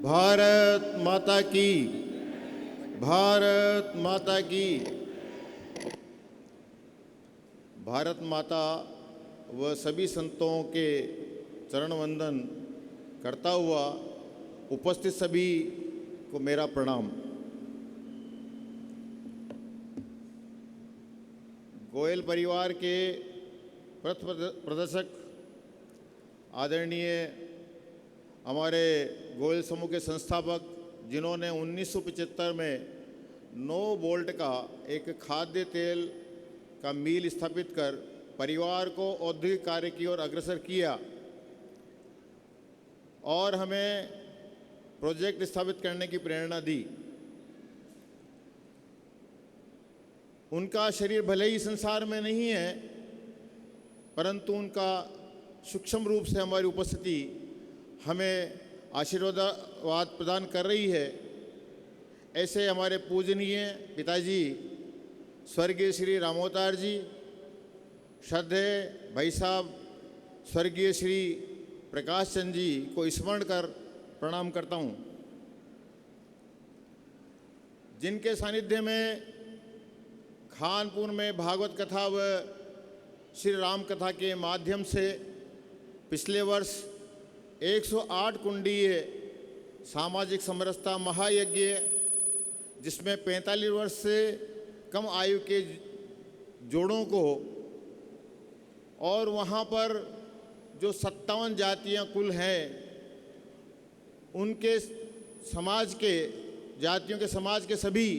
भारत माता की, भारत माता की। भारत माता व सभी संतों के चरण वंदन करता हुआ उपस्थित सभी को मेरा प्रणाम। गोयल परिवार के पथ प्रदर्शक आदरणीय हमारे गोयल समूह के संस्थापक, जिन्होंने 1975 में 9 वोल्ट का एक खाद्य तेल का मिल स्थापित कर परिवार को औद्योगिक कार्य की ओर अग्रसर किया और हमें प्रोजेक्ट स्थापित करने की प्रेरणा दी। उनका शरीर भले ही संसार में नहीं है, परंतु उनका सूक्ष्म रूप से हमारी उपस्थिति हमें आशीर्वाद प्रदान कर रही है। ऐसे हमारे पूजनीय पिताजी स्वर्गीय श्री रामोतार जी, श्रद्धेय भाई साहब स्वर्गीय श्री प्रकाश चंद जी को स्मरण कर प्रणाम करता हूँ, जिनके सानिध्य में खानपुर में भागवत कथा व श्री राम कथा के माध्यम से पिछले वर्ष 108 कुंडीय सामाजिक समरसता महायज्ञ, जिसमें 45 वर्ष से कम आयु के जोड़ों को और वहाँ पर जो 57 जातियाँ कुल हैं, उनके समाज के जातियों के समाज के सभी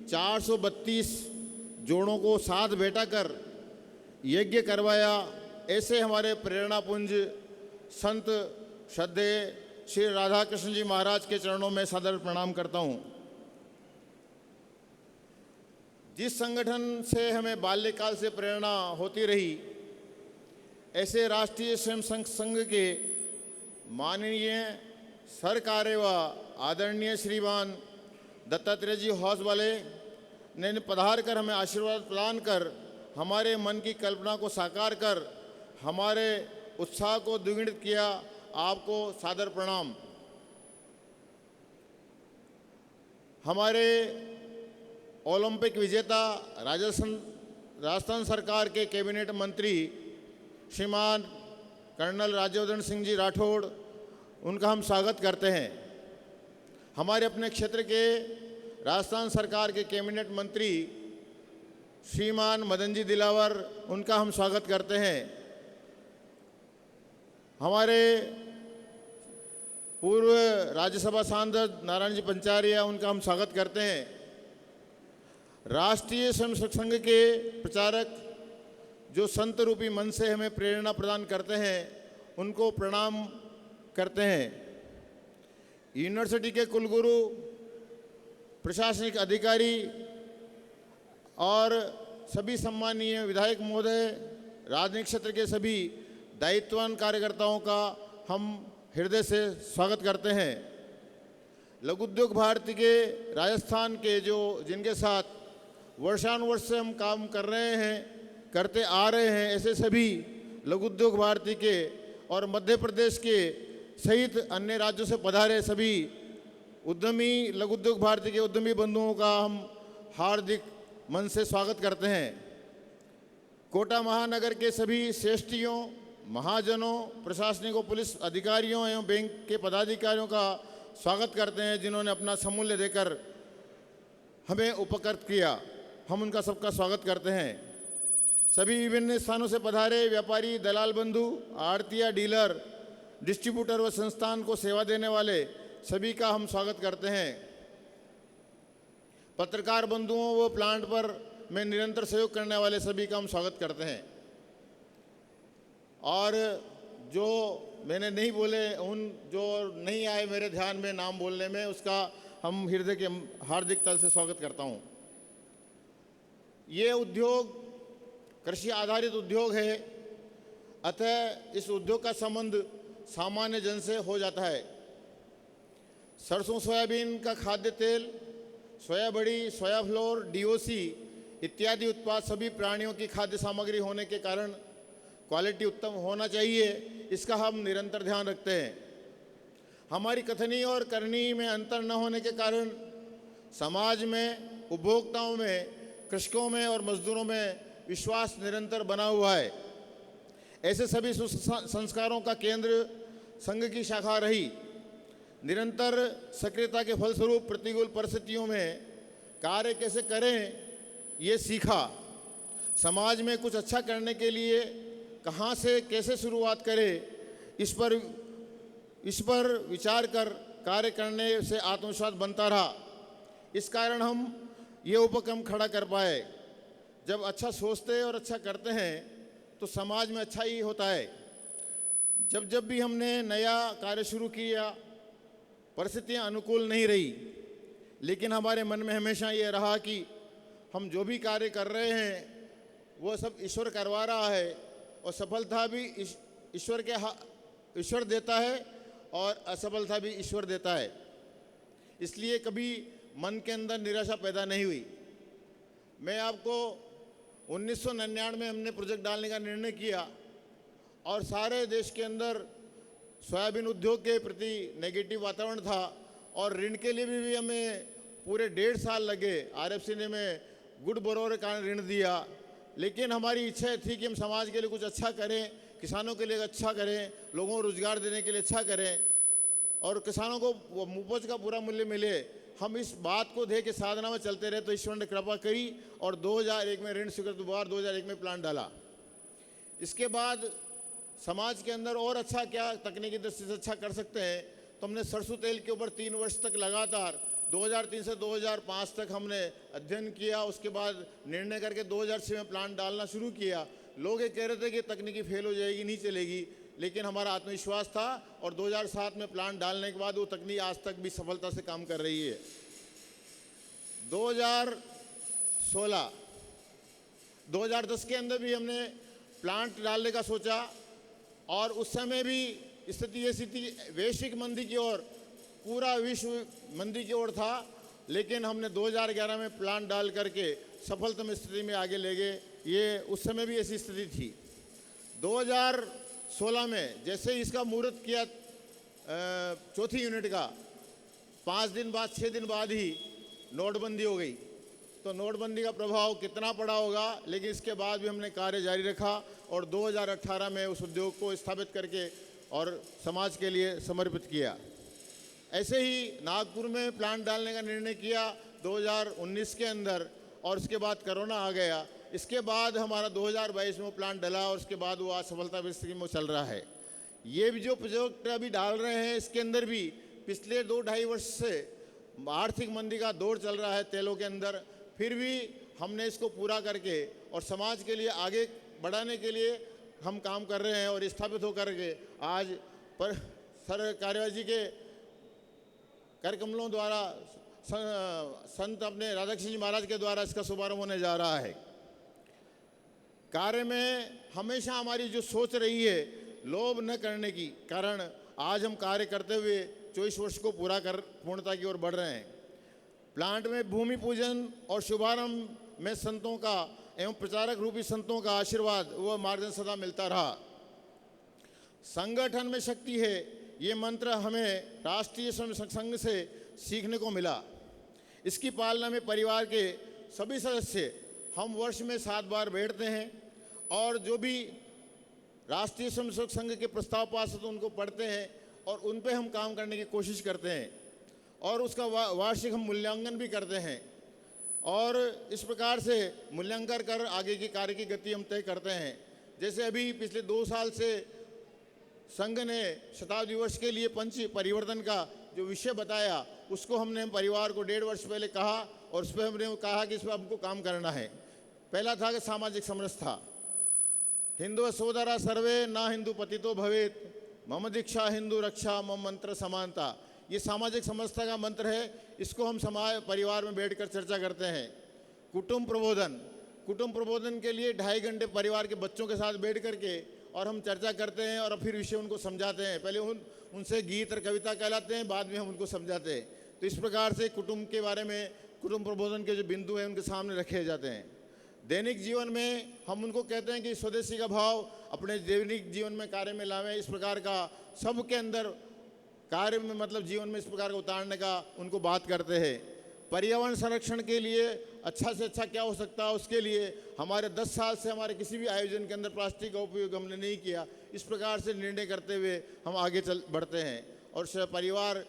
432 जोड़ों को साथ बैठाकर यज्ञ करवाया। ऐसे हमारे प्रेरणापुंज संत श्रद्धेय श्री राधा कृष्ण जी महाराज के चरणों में सादर प्रणाम करता हूँ। जिस संगठन से हमें बाल्यकाल से प्रेरणा होती रही, ऐसे राष्ट्रीय स्वयं संघ के माननीय सरकार्य व आदरणीय श्रीमान दत्तात्रेय जी हौस वाले ने पधार कर हमें आशीर्वाद प्रदान कर हमारे मन की कल्पना को साकार कर हमारे उत्साह को द्विगुणित किया। आपको सादर प्रणाम। हमारे ओलंपिक विजेता राजस्थान सरकार के कैबिनेट मंत्री श्रीमान कर्नल राज्यवर्धन सिंह जी राठौड़, उनका हम स्वागत करते हैं। हमारे अपने क्षेत्र के राजस्थान सरकार के कैबिनेट मंत्री श्रीमान मदन जी दिलावर, उनका हम स्वागत करते हैं। हमारे पूर्व राज्यसभा सांसद नारायण जी पंचारिया, उनका हम स्वागत करते हैं। राष्ट्रीय स्वयं संघ के प्रचारक जो संत रूपी मन से हमें प्रेरणा प्रदान करते हैं, उनको प्रणाम करते हैं। यूनिवर्सिटी के कुलगुरु, प्रशासनिक अधिकारी और सभी सम्मानीय विधायक महोदय, राजनीतिक क्षेत्र के सभी दायित्ववान कार्यकर्ताओं का हम हृदय से स्वागत करते हैं। लघु उद्योग भारती के राजस्थान के जिनके साथ वर्षानुवर्ष से हम काम कर रहे हैं, करते आ रहे हैं, ऐसे सभी लघु उद्योग भारती के और मध्य प्रदेश के सहित अन्य राज्यों से पधारे सभी उद्यमी लघु उद्योग भारती के उद्यमी बंधुओं का हम हार्दिक मन से स्वागत करते हैं। कोटा महानगर के सभी श्रेष्ठियों, महाजनों, प्रशासनिक और पुलिस अधिकारियों एवं बैंक के पदाधिकारियों का स्वागत करते हैं, जिन्होंने अपना समूल्य देकर हमें उपकृत किया। हम उनका सबका स्वागत करते हैं। सभी विभिन्न स्थानों से पधारे व्यापारी, दलाल बंधु, आड़तिया, डीलर, डिस्ट्रीब्यूटर व संस्थान को सेवा देने वाले सभी का हम स्वागत करते हैं। पत्रकार बंधुओं व प्लांट पर में निरंतर सहयोग करने वाले सभी का हम स्वागत करते हैं। और जो मैंने नहीं बोले, उन जो नहीं आए मेरे ध्यान में नाम बोलने में, उसका हम हृदय के हार्दिकता से स्वागत करता हूँ। ये उद्योग कृषि आधारित उद्योग है, अतः इस उद्योग का संबंध सामान्य जन से हो जाता है। सरसों सोयाबीन का खाद्य तेल, सोया बड़ी, सोया फ्लोर, डीओसी इत्यादि उत्पाद सभी प्राणियों की खाद्य सामग्री होने के कारण क्वालिटी उत्तम होना चाहिए, इसका हम निरंतर ध्यान रखते हैं। हमारी कथनी और करनी में अंतर न होने के कारण समाज में, उपभोक्ताओं में, कृषकों में और मजदूरों में विश्वास निरंतर बना हुआ है। ऐसे सभी संस्कारों का केंद्र संघ की शाखा रही। निरंतर सक्रियता के फलस्वरूप प्रतिकूल परिस्थितियों में कार्य कैसे करें ये सीखा। समाज में कुछ अच्छा करने के लिए कहाँ से कैसे शुरुआत करें इस पर विचार कर कार्य करने से आत्मविश्वास बनता रहा। इस कारण हम ये उपक्रम खड़ा कर पाए। जब अच्छा सोचते और अच्छा करते हैं तो समाज में अच्छा ही होता है। जब भी हमने नया कार्य शुरू किया परिस्थितियां अनुकूल नहीं रही, लेकिन हमारे मन में हमेशा ये रहा कि हम जो भी कार्य कर रहे हैं वो सब ईश्वर करवा रहा है और सफलता भी ईश्वर देता है और असफलता भी ईश्वर देता है। इसलिए कभी मन के अंदर निराशा पैदा नहीं हुई। मैं आपको 1999 में हमने प्रोजेक्ट डालने का निर्णय किया और सारे देश के अंदर सोयाबीन उद्योग के प्रति नेगेटिव वातावरण था और ऋण के लिए भी हमें पूरे 1.5 साल लगे। RFC ने हमें गुड बोरोवर के कारण ऋण दिया, लेकिन हमारी इच्छा थी कि हम समाज के लिए कुछ अच्छा करें, किसानों के लिए अच्छा करें, लोगों को रोजगार देने के लिए अच्छा करें और किसानों को उपज का पूरा मूल्य मिले। हम इस बात को दे के साधना में चलते रहे तो ईश्वर ने कृपा करी और 2001 में ऋण स्वीकृत हुआ, 2001 में प्लांट डाला। इसके बाद समाज के अंदर और अच्छा क्या तकनीकी दृष्टि से अच्छा कर सकते हैं, तो हमने सरसों तेल के ऊपर 3 वर्ष तक लगातार 2003 से 2005 तक हमने अध्ययन किया। उसके बाद निर्णय करके 2006 में प्लांट डालना शुरू किया। लोग ये कह रहे थे कि तकनीकी फेल हो जाएगी, नहीं चलेगी, लेकिन हमारा आत्मविश्वास था और 2007 में प्लांट डालने के बाद वो तकनीक आज तक भी सफलता से काम कर रही है। 2010 के अंदर भी हमने प्लांट डालने का सोचा और उस समय भी स्थिति ऐसी थी, वैश्विक मंदी की ओर, पूरा विश्व मंदी की ओर था, लेकिन हमने 2011 में प्लांट डाल करके सफलतम स्थिति में आगे ले गए। ये उस समय भी ऐसी स्थिति थी। 2016 में जैसे ही इसका मुहूर्त किया चौथी यूनिट का, 5 दिन बाद 6 दिन बाद ही नोटबंदी हो गई। तो नोटबंदी का प्रभाव कितना पड़ा होगा, लेकिन इसके बाद भी हमने कार्य जारी रखा और 2018 में उस उद्योग को स्थापित करके और समाज के लिए समर्पित किया। ऐसे ही नागपुर में प्लांट डालने का निर्णय किया 2019 के अंदर और उसके बाद कोरोना आ गया। इसके बाद हमारा 2022 में प्लांट डला और उसके बाद वो आज सफलता की स्थिति में चल रहा है। ये भी जो प्रोजेक्ट अभी डाल रहे हैं इसके अंदर भी पिछले 2-2.5 वर्ष से आर्थिक मंदी का दौर चल रहा है तेलों के अंदर, फिर भी हमने इसको पूरा करके और समाज के लिए आगे बढ़ाने के लिए हम काम कर रहे हैं और स्थापित होकर के आज पर सर कार्यवाही जी के कर कमलों द्वारा संत अपने राधाकृष्ण जी महाराज के द्वारा इसका शुभारंभ होने जा रहा है। कार्य में हमेशा हमारी जो सोच रही है लोभ न करने की कारण आज हम कार्य करते हुए 24 वर्ष को पूर्णता की ओर बढ़ रहे हैं। प्लांट में भूमि पूजन और शुभारंभ में संतों का एवं प्रचारक रूपी संतों का आशीर्वाद व मार्गदर्शन सदा मिलता रहा। संगठन में शक्ति है, ये मंत्र हमें राष्ट्रीय श्रमिक संघ से सीखने को मिला। इसकी पालना में परिवार के सभी सदस्य हम वर्ष में 7 बार बैठते हैं और जो भी राष्ट्रीय श्रमिक संघ के प्रस्ताव पास होते हैं उनको पढ़ते हैं और उन पे हम काम करने की कोशिश करते हैं और उसका वार्षिक हम मूल्यांकन भी करते हैं और इस प्रकार से मूल्यांकन कर आगे की कार्य की गति हम तय करते हैं। जैसे अभी पिछले 2 साल से संघ ने शताब्दी वर्ष के लिए पंच परिवर्तन का जो विषय बताया उसको हमने परिवार को 1.5 वर्ष पहले कहा और उस पर हमने कहा कि इस पर हमको काम करना है। पहला था कि सामाजिक समरसता, हिंदू सोदरा सर्वे ना हिंदू पतितो भवेत, मम दीक्षा हिंदू रक्षा मम मंत्र समानता। ये सामाजिक समरसता का मंत्र है। इसको हम समाज परिवार में बैठकर चर्चा करते हैं। कुटुंब प्रबोधन के लिए 2.5 घंटे परिवार के बच्चों के साथ बैठ करके और हम चर्चा करते हैं और फिर विषय उनको समझाते हैं। पहले उनसे गीत और कविता कहलाते हैं, बाद में हम उनको समझाते हैं। तो इस प्रकार से कुटुंब के बारे में कुटुंब प्रबोधन के जो बिंदु हैं उनके सामने रखे जाते हैं। दैनिक जीवन में हम उनको कहते हैं कि स्वदेशी का भाव अपने दैनिक जीवन में कार्य में लावें। इस प्रकार का सबके अंदर कार्य में मतलब जीवन में इस प्रकार का उतारने का उनको बात करते हैं। पर्यावरण संरक्षण के लिए अच्छा से अच्छा क्या हो सकता है, उसके लिए हमारे 10 साल से हमारे किसी भी आयोजन के अंदर प्लास्टिक का उपयोग हमने नहीं किया। इस प्रकार से निर्णय करते हुए हम आगे बढ़ते हैं। और परिवार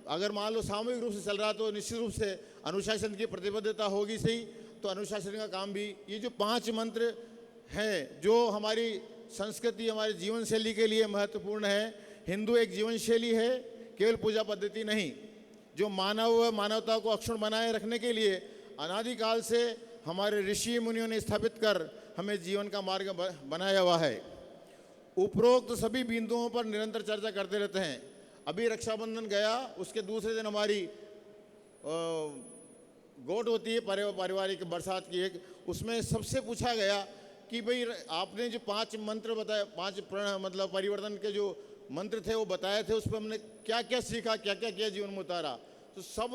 अगर मान लो सामूहिक रूप से चल रहा तो निश्चित रूप से अनुशासन की प्रतिबद्धता होगी सही। तो अनुशासन का काम भी, ये जो 5 मंत्र हैं जो हमारी संस्कृति हमारी जीवन शैली के लिए महत्वपूर्ण है। हिंदू एक जीवन शैली है, केवल पूजा पद्धति नहीं। जो मानवता को अक्षुण्ण बनाए रखने के लिए अनादिकाल से हमारे ऋषि मुनियों ने स्थापित कर हमें जीवन का मार्ग बनाया हुआ है। उपरोक्त सभी बिंदुओं पर निरंतर चर्चा करते रहते हैं। अभी रक्षाबंधन गया, उसके दूसरे दिन हमारी गोट होती है पारिवारिक बरसात की एक, उसमें सबसे पूछा गया कि भाई आपने जो 5 मंत्र बताए, 5 मतलब परिवर्तन के जो मंत्र थे वो बताए थे, उस पर हमने क्या क्या सीखा, क्या क्या किया, जीवन में उतारा। तो सब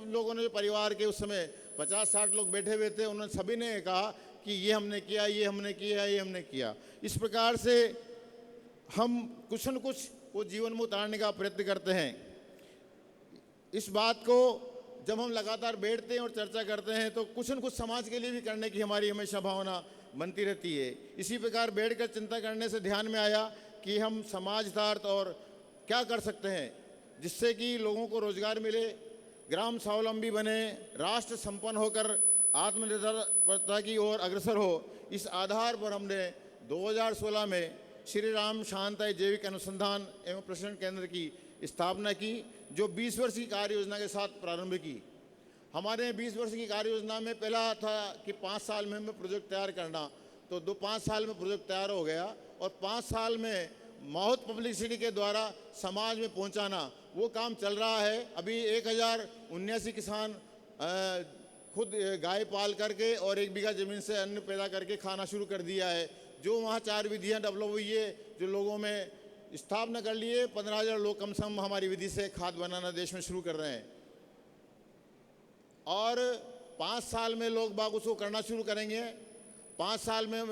लोगों ने, जो परिवार के उस समय 50-60 लोग बैठे हुए थे, उन्होंने सभी ने कहा कि ये हमने किया, ये हमने किया, ये हमने किया। इस प्रकार से हम कुछ न कुछ वो जीवन में उतारने का प्रयत्न करते हैं। इस बात को जब हम लगातार बैठते हैं और चर्चा करते हैं तो कुछ न कुछ समाज के लिए भी करने की हमारी हमेशा भावना बनती रहती है। इसी प्रकार बैठकर चिंता करने से ध्यान में आया कि हम समाजार्थ और क्या कर सकते हैं जिससे कि लोगों को रोजगार मिले, ग्राम स्वावलंबी बने, राष्ट्र संपन्न होकर आत्मनिर्भरता की ओर अग्रसर हो। इस आधार पर हमने 2016 में श्री राम शांताई जैविक अनुसंधान एवं प्रशिक्षण केंद्र की स्थापना की, जो 20 वर्ष की कार्य योजना के साथ प्रारंभ की। हमारे 20 वर्ष की कार्य योजना में पहला था कि 5 साल में हमें प्रोजेक्ट तैयार करना, तो 5 साल में प्रोजेक्ट तैयार हो गया और 5 साल में माउथ पब्लिसिटी के द्वारा समाज में पहुंचाना, वो काम चल रहा है। अभी 1079 किसान खुद गाय पाल करके और 1 बीघा ज़मीन से अन्न पैदा करके खाना शुरू कर दिया है। जो वहाँ 4 विधियाँ डेवलप हुई है, जो लोगों में स्थापना कर लिए, 15,000 लोग कम से कम हमारी विधि से खाद बनाना देश में शुरू कर रहे हैं। और 5 साल में लोग बाग उसको करना शुरू करेंगे। 5 साल में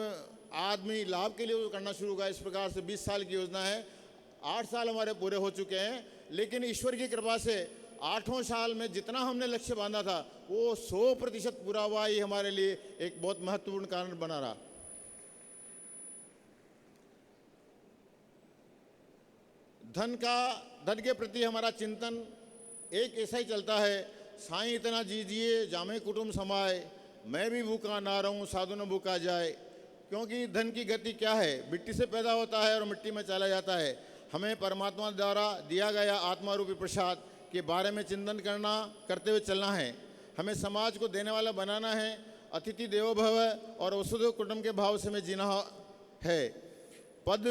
आदमी लाभ के लिए वो करना शुरू होगा। इस प्रकार से 20 साल की योजना है। 8 साल हमारे पूरे हो चुके हैं, लेकिन ईश्वर की कृपा से 8वें साल में जितना हमने लक्ष्य बांधा था वो 100% पूरा हुआ। ये हमारे लिए एक बहुत महत्वपूर्ण कारण बना रहा। धन के प्रति हमारा चिंतन एक ऐसा ही चलता है, साईं इतना जीजिए जामे कुटुंब समाए, मैं भी भूखा ना रहूं साधु न भूखा जाए। क्योंकि धन की गति क्या है, मिट्टी से पैदा होता है और मिट्टी में चला जाता है। हमें परमात्मा द्वारा दिया गया आत्मा रूपी प्रसाद के बारे में चिंतन करते हुए चलना है। हमें समाज को देने वाला बनाना है। अतिथि देवो भव और वसुधैव कुटुंब के भाव से हमें जीना है। पद,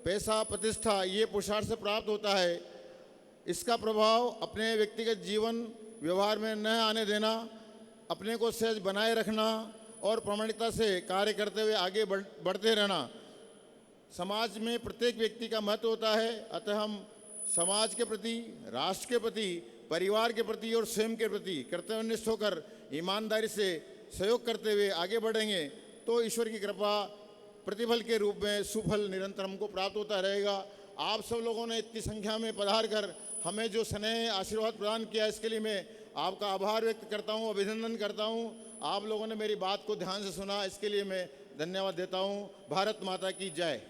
पैसा, प्रतिष्ठा ये पुरुषार्थ से प्राप्त होता है। इसका प्रभाव अपने व्यक्तिगत जीवन व्यवहार में न आने देना, अपने को सहज बनाए रखना और प्रामाणिकता से कार्य करते हुए आगे बढ़ते रहना। समाज में प्रत्येक व्यक्ति का महत्व होता है। अतः हम समाज के प्रति, राष्ट्र के प्रति, परिवार के प्रति और स्वयं के प्रति कर्तव्यनिष्ठ होकर ईमानदारी से सहयोग करते हुए आगे बढ़ेंगे तो ईश्वर की कृपा प्रतिफल के रूप में सुफल निरंतर हमको प्राप्त होता रहेगा। आप सब लोगों ने इतनी संख्या में पधार कर हमें जो स्नेह आशीर्वाद प्रदान किया, इसके लिए मैं आपका आभार व्यक्त करता हूँ, अभिनंदन करता हूँ। आप लोगों ने मेरी बात को ध्यान से सुना, इसके लिए मैं धन्यवाद देता हूँ। भारत माता की जय।